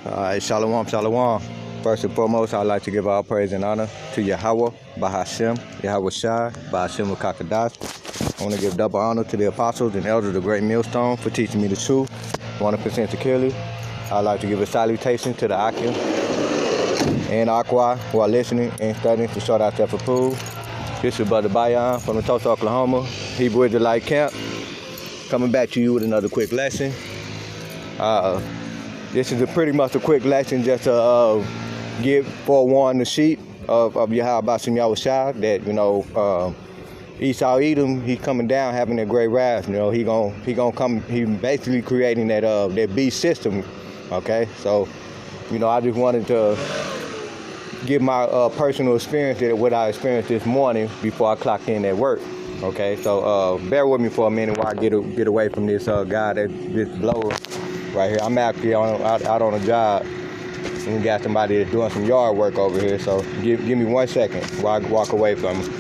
Alright, Shalom, Shalom. First and foremost, I'd like to give all praise and honor to Yahweh, Bahashem, Yahweh Shai, Bahashem Kakadash. I want to give double honor to the apostles and elders of the Great Millstone for teaching me the truth 100% securely. I'd like to give a salutation to the Akim and Aqua who are listening and studying to show thyself approved. This is Brother Bayan from the Tulsa, Oklahoma, Hebrew Israelite Camp, coming back to you with another quick lesson. This is pretty much a quick lesson just to forewarn the sheep of Yahweh Bashem Yahweh Shai that, Esau Edom, he's coming down having that great wrath. He gonna come, he basically creating that beast system, okay? So, I just wanted to give my personal experience that what I experienced this morning before I clocked in at work, okay? So, bear with me for a minute while I get away from this guy, this blower right here. I'm actually out on a job, and we got somebody that's doing some yard work over here. So give me 1 second while I walk away from him.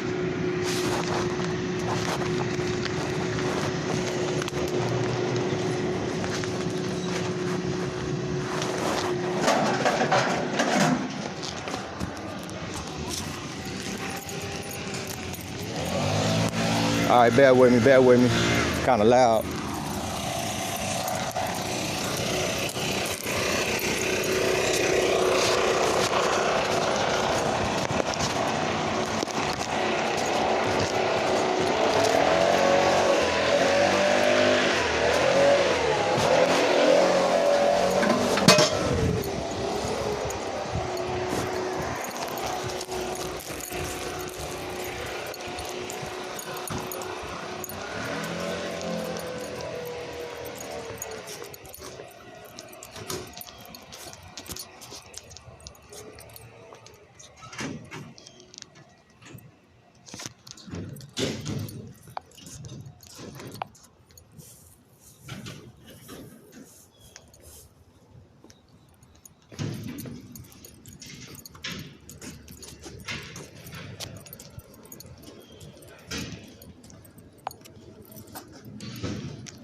All right, bear with me. Kind of loud.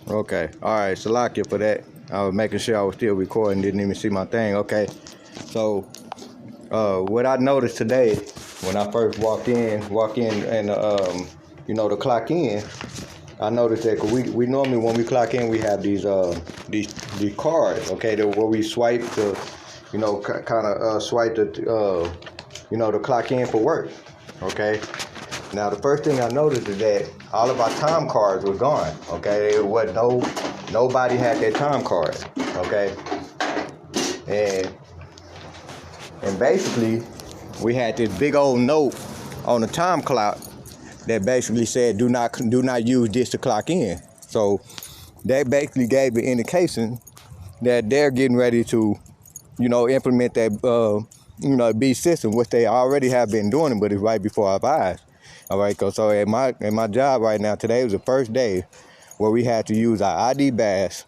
Okay, all right, Salakia for that. I was making sure I was still recording, didn't even see my thing. Okay, so what I noticed today when I first walk in and to clock in, I noticed that we normally when we clock in we have these cards, okay, where we swipe to, swipe to clock in for work, okay. Now, the first thing I noticed is that all of our time cards were gone, okay? Nobody had their time card, okay? And basically, we had this big old note on the time clock that basically said, do not use this to clock in. So that basically gave the indication that they're getting ready to, implement that, beast system, which they already have been doing, but it's right before our eyes. All right, so at my job right now, today was the first day where we had to use our ID badge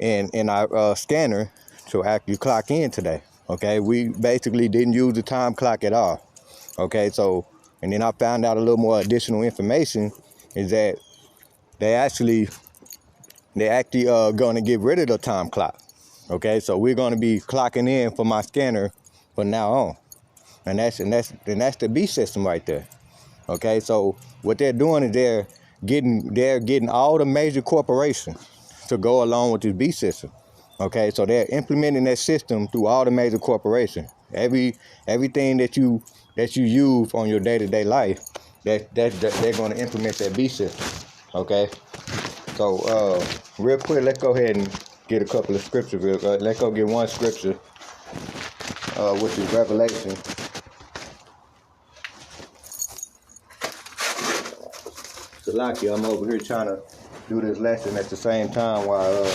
and our scanner to actually clock in today. Okay, we basically didn't use the time clock at all. Okay, so, and then I found out a little more additional information is that they actually going to get rid of the time clock. Okay, so we're going to be clocking in for my scanner from now on, and that's the B system right there. Okay, so what they're doing is they're getting all the major corporations to go along with this B system. Okay, so they're implementing that system through all the major corporations. Everything that you use on your day-to-day life, they're going to implement that B system. Okay, so real quick, let's go ahead and get a couple of scriptures. Let's go get one scripture, which is Revelation. Salakia, I'm over here trying to do this lesson at the same time while,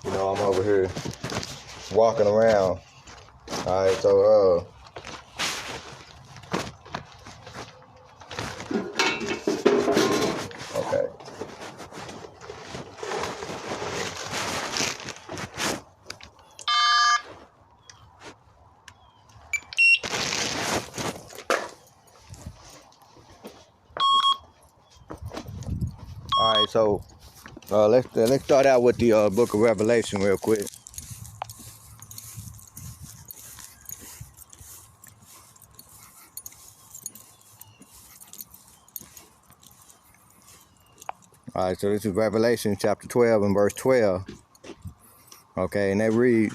I'm over here walking around. All right, so, okay. All right, so let's start out with the book of Revelation real quick. All right, so this is Revelation chapter 12 and verse 12. Okay, and they read,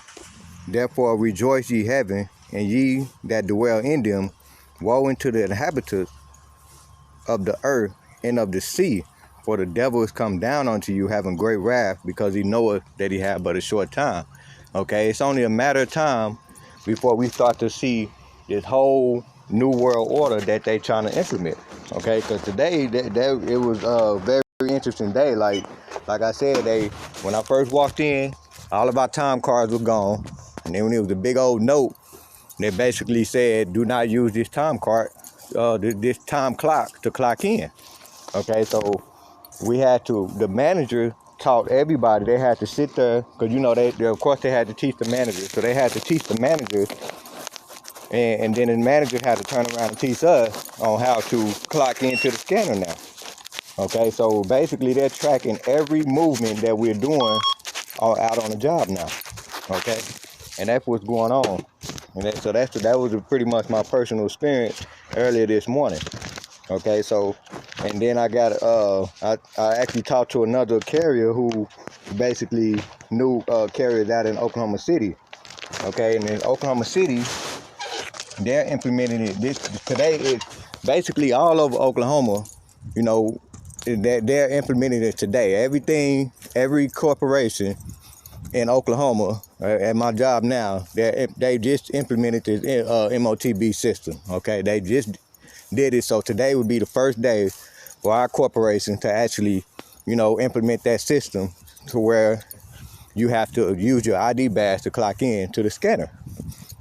"Therefore rejoice ye heaven, and ye that dwell in them. Woe unto the inhabitants of the earth and of the sea, for the devil is come down unto you having great wrath, because he knoweth that he had but a short time." Okay, it's only a matter of time before we start to see this whole new world order that they trying to implement. Okay, because today it was a very interesting day. Like I said, when I first walked in, all of our time cards were gone, and then when it was a big old note, they basically said, "Do not use this time card, this time clock to clock in." Okay, so we had to. The manager taught everybody. They had to sit there because they of course they had to teach the managers. So they had to teach the managers, and then the manager had to turn around and teach us on how to clock into the scanner now. Okay, so basically they're tracking every movement that we're doing out on the job now. Okay, and that's what's going on. And that was pretty much my personal experience earlier this morning. Okay, so, and then I got I actually talked to another carrier who basically knew carriers out in Oklahoma City. Okay, and in Oklahoma City, they're implementing it. Today is basically all over Oklahoma. They're implementing it today. Every corporation in Oklahoma, at my job now, they just implemented this MOTB system. Okay, they just did it. So today would be the first day for our corporation to actually, implement that system to where you have to use your ID badge to clock in to the scanner.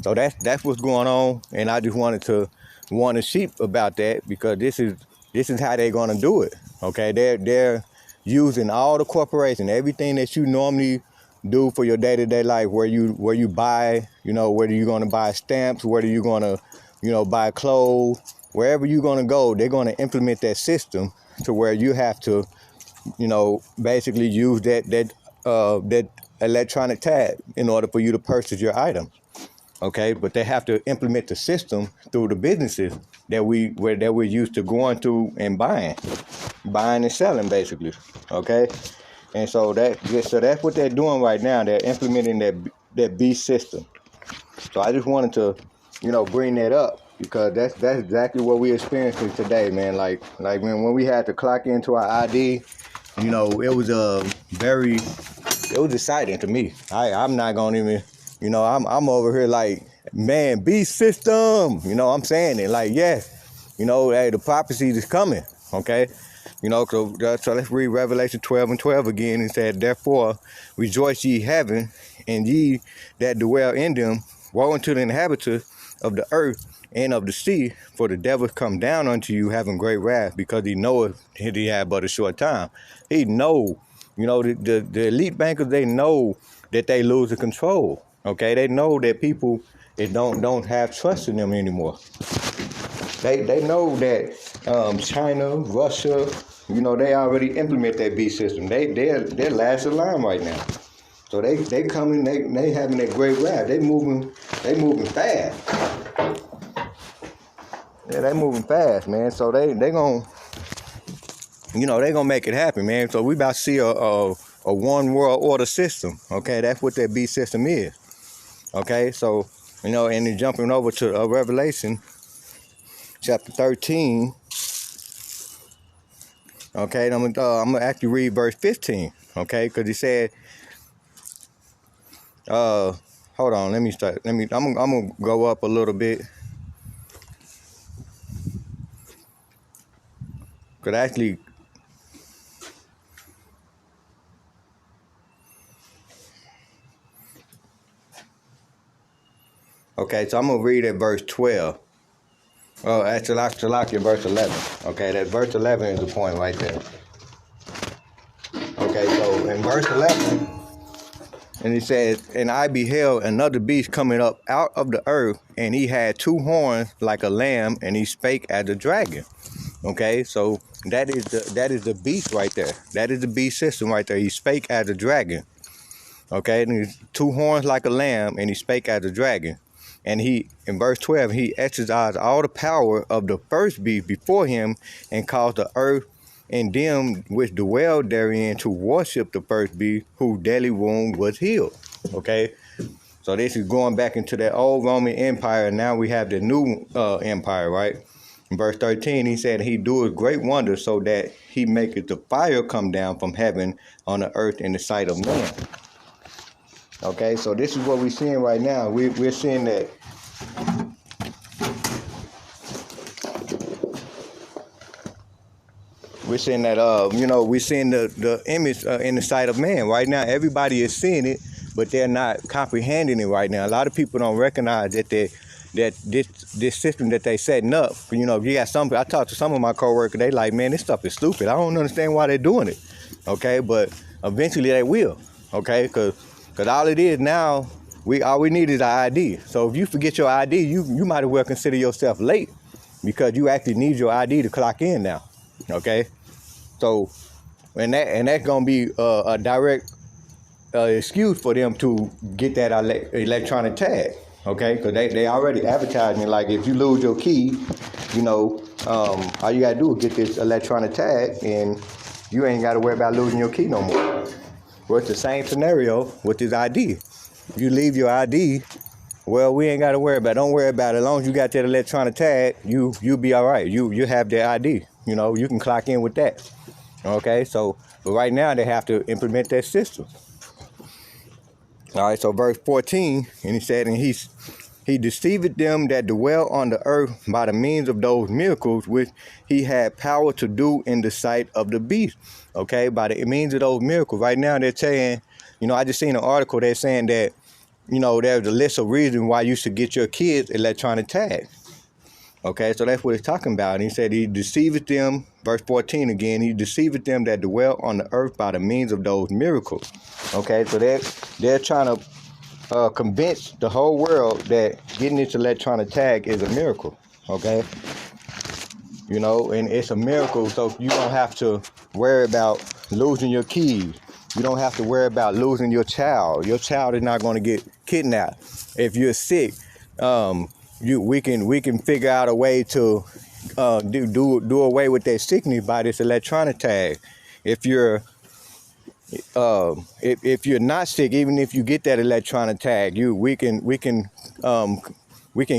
So that's what's going on, and I just wanted to warn the sheep about that, because this is how they're gonna do it. Okay, they're using all the corporation, everything that you normally do for your day-to-day life, where you buy, whether you're gonna buy stamps, whether you're gonna, buy clothes, wherever you're gonna go, they're gonna implement that system to where you have to, basically use that electronic tag in order for you to purchase your item. Okay, but they have to implement the system through the businesses that we're used to going to and buying and selling, basically. Okay, and so that's what they're doing right now. They're implementing that B system. So I just wanted to, bring that up, because that's exactly what we're experiencing today, man. Like when we had to clock into our ID, it was exciting to me. I'm not gonna even. I'm over here like, man, beast system. I'm saying it like, yeah. Hey, the prophecy is coming. Okay. So let's read Revelation 12 and 12 again. It said, "Therefore rejoice ye heaven, and ye that dwell in them. Woe unto the inhabitants of the earth and of the sea, for the devil come down unto you having great wrath, because he knoweth that he had but a short time." He know, the elite bankers, they know that they lose the control. Okay, they know that people don't have trust in them anymore. They know that China, Russia, they already implement that B system. They're last in line right now. So they coming, they having that great wrath. They moving fast. Yeah, they moving fast, man. So they gonna they gonna make it happen, man. So we about to see a one world order system. Okay, that's what that B system is. Okay, so, and then jumping over to Revelation chapter 13. Okay, and I'm gonna actually read verse 15. Okay, because he said, hold on, let me start. I'm gonna go up a little bit. Could actually. Okay, so I'm gonna read at verse 12. Oh, actually, verse 11. Okay, that verse 11 is the point right there. Okay, so in verse 11, and he says, "And I beheld another beast coming up out of the earth, and he had two horns like a lamb, and he spake as a dragon." Okay, so that is the beast right there. That is the beast system right there. He spake as a dragon. Okay, and he's two horns like a lamb, and he spake as a dragon. And he, in verse 12, he exercised all the power of the first beast before him, and caused the earth and them which dwell therein to worship the first beast, whose deadly wound was healed. Okay, so this is going back into that old Roman Empire, and now we have the new empire, right? In verse 13, he said, he doeth great wonders, so that he maketh the fire come down from heaven on the earth in the sight of man. Okay, so this is what we're seeing right now. We're seeing that we're seeing the image in the sight of man right now. Everybody is seeing it, but they're not comprehending it right now. A lot of people don't recognize that this system that they setting up. You got some. I talked to some of my coworkers. They like, man, this stuff is stupid. I don't understand why they're doing it. Okay, but eventually they will. Okay, because all it is now, all we need is an ID. So if you forget your ID, you might as well consider yourself late, because you actually need your ID to clock in now. Okay, so and that's gonna be a direct excuse for them to get that electronic tag. Okay, because they already advertising it, like if you lose your key, all you gotta do is get this electronic tag, and you ain't gotta worry about losing your key no more. Well, it's the same scenario with this ID. If you leave your ID, well, we ain't gotta worry about it. Don't worry about it. As long as you got that electronic tag, you'll be all right. You have the ID. You can clock in with that. Okay, so but right now they have to implement that system. All right, so verse 14, and he said, and he deceived them that dwell on the earth by the means of those miracles which he had power to do in the sight of the beast. Okay, by the means of those miracles. Right now they're saying, I just seen an article, they're saying that, there's a list of reasons why you should get your kids electronic tag. Okay, so that's what he's talking about. And he said he deceived them, verse 14 again, he deceived them that dwell on the earth by the means of those miracles. Okay, so they're trying to convince the whole world that getting this electronic tag is a miracle. Okay, and it's a miracle, so you don't have to worry about losing your keys. You don't have to worry about losing your child. Your child is not going to get kidnapped. If you're sick, we can figure out a way to do away with that sickness by this electronic tag. If you're not sick, even if you get that electronic tag, we can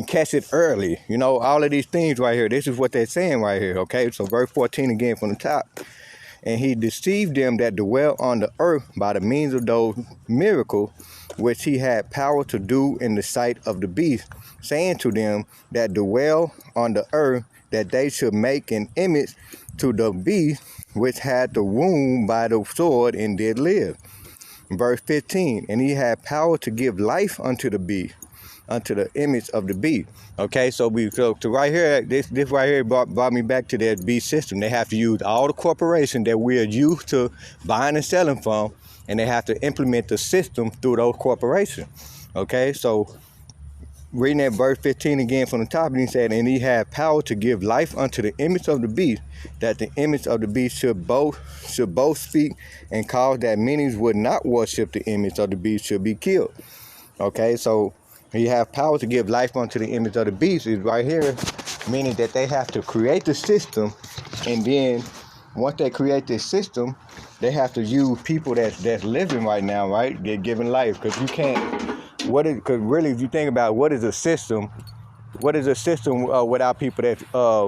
catch it early. All of these things right here. This is what they're saying right here. Okay, so verse 14 again from the top. And he deceived them that dwell on the earth by the means of those miracles which he had power to do in the sight of the beast, saying to them that dwell on the earth that they should make an image to the beast which had the wound by the sword and did live. Verse 15, and he had power to give life unto the beast, unto the image of the beast. Okay, so right here, this right here brought me back to that beast system. They have to use all the corporations that we're used to buying and selling from, and they have to implement the system through those corporations. Okay, so reading that verse 15 again from the top, and he said, and he had power to give life unto the image of the beast, that the image of the beast should both speak, and cause that many would not worship the image of the beast should be killed. Okay, so he have power to give life unto the image of the beast is right here, meaning that they have to create the system, and then once they create this system, they have to use people that's living right now, right? They're giving life, because you can't. Because really, if you think about what is a system without people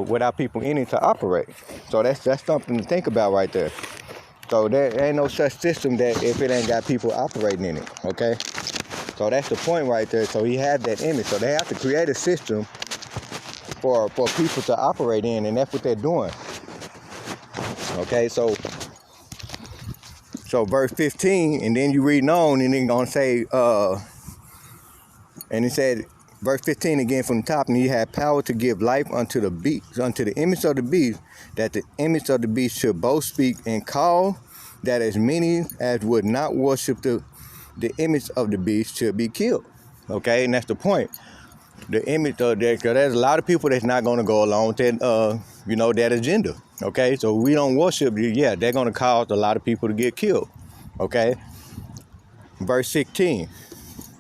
without people in it to operate? So that's something to think about right there. So there ain't no such system that if it ain't got people operating in it. Okay. So that's the point right there. So he had that image. So they have to create a system for people to operate in, and that's what they're doing. Okay, so verse 15, and then you reading on, and then gonna say, and it said, verse 15 again from the top, and he had power to give life unto the beast, unto the image of the beast, that the image of the beast should both speak and call, that as many as would not worship the image of the beast should be killed. Okay, and that's the point. The image of that, because there's a lot of people that's not going to go along with that, that agenda. Okay, so we don't worship, they're going to cause a lot of people to get killed. Okay, verse 16,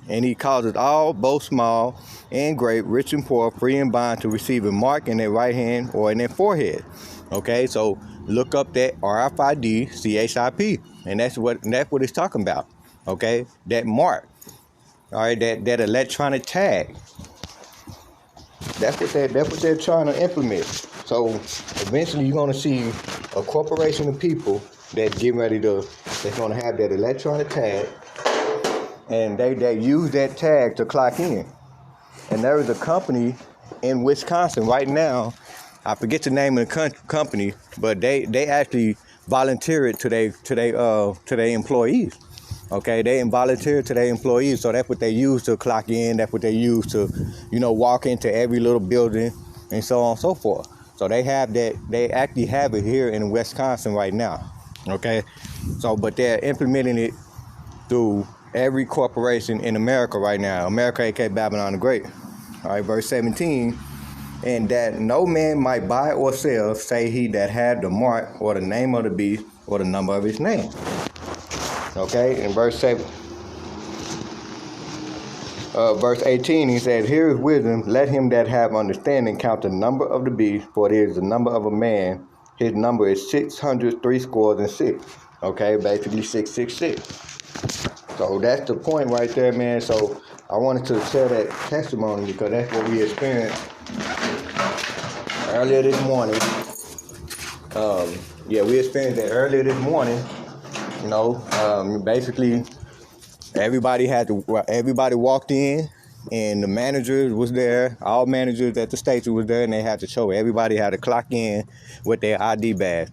and he causes all, both small and great, rich and poor, free and bond, to receive a mark in their right hand or in their forehead. Okay, so look up that RFID CHIP, and that's what it's talking about. Okay, that mark. All right, that electronic tag. That's what they're trying to implement. So eventually, you're gonna see a corporation of people that get ready to. They're gonna have that electronic tag, and they use that tag to clock in. And there is a company in Wisconsin right now. I forget the name of the company, but they actually volunteer to their employees. Okay, they volunteer to their employees, so that's what they use to clock in. That's what they use to, walk into every little building and so on and so forth. So they have that. They actually have it here in Wisconsin right now. Okay, so but they're implementing it through every corporation in America right now. America, aka Babylon the Great. All right, verse 17. And that no man might buy or sell, say he that had the mark or the name of the beast or the number of his name. Okay, in verse 18, he said, here is wisdom, let him that have understanding count the number of the beast, for it is the number of a man. His number is 666. Okay, basically 666. So that's the point right there, man. So I wanted to share that testimony because that's what we experienced earlier this morning. We experienced that earlier this morning. Basically, everybody walked in, and the manager was there. All managers at the station was there, and they had to show everybody how to clock in with their ID badge.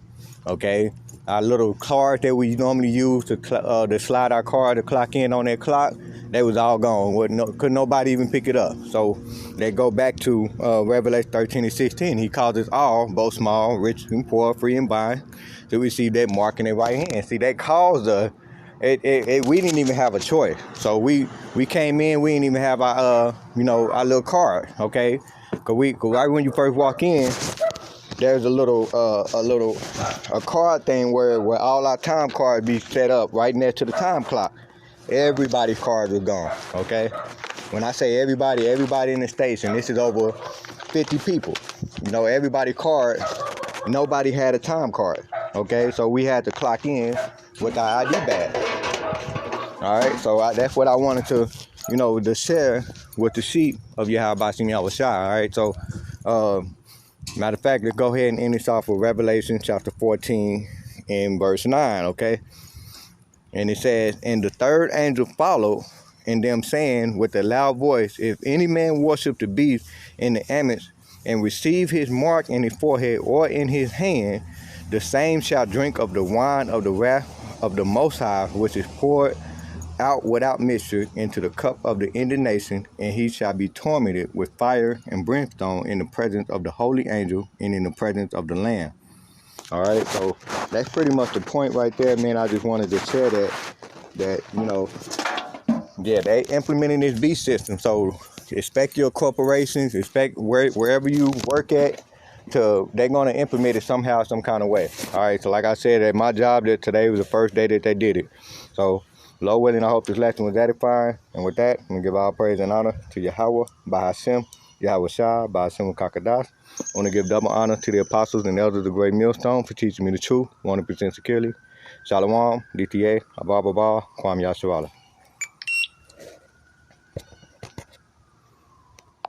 Okay, our little card that we normally use to slide our card to clock in on that clock, they was all gone. Could nobody even pick it up. So they go back to Revelation 13 and 16. He calls us all, both small, rich and poor, free and bond, to receive that mark in their right hand. See, that caused us. We didn't even have a choice. So we came in, we didn't even have our our little card. Okay, cause right when you first walk in, there's a card thing where all our time cards be set up right next to the time clock. Everybody's card was gone. Okay, when I say everybody in the station, this is over 50 people. Everybody card, nobody had a time card. Okay, so we had to clock in with our ID badge. All right, so that's what I wanted to, to share with the sheep of Yahweh Shem Yahushua. All right, so matter of fact, let's go ahead and end this off with Revelation chapter 14 and verse 9. Okay, and it says, and the third angel followed, and them saying with a loud voice, if any man worship the beast in the image and receive his mark in his forehead or in his hand, the same shall drink of the wine of the wrath of the Most High, which is poured out without mixture into the cup of the indignation, and he shall be tormented with fire and brimstone in the presence of the holy angel and in the presence of the Lamb. All right, so that's pretty much the point right there, man. I just wanted to share that they implementing this beast system. So expect your corporations, expect wherever you work at, they're going to implement it somehow, some kind of way. All right, so like I said, at my job, that today was the first day that they did it. So, Lord willing, I hope this lesson was edifying. And with that, I'm going to give all praise and honor to Yahweh, Bahashem, Yahweh Shah, Bahashem Kakadash. I want to give double honor to the apostles and elders of the Great Millstone for teaching me the truth, 100% securely. Shalom, DTA, Abba, Kwam Yasharala.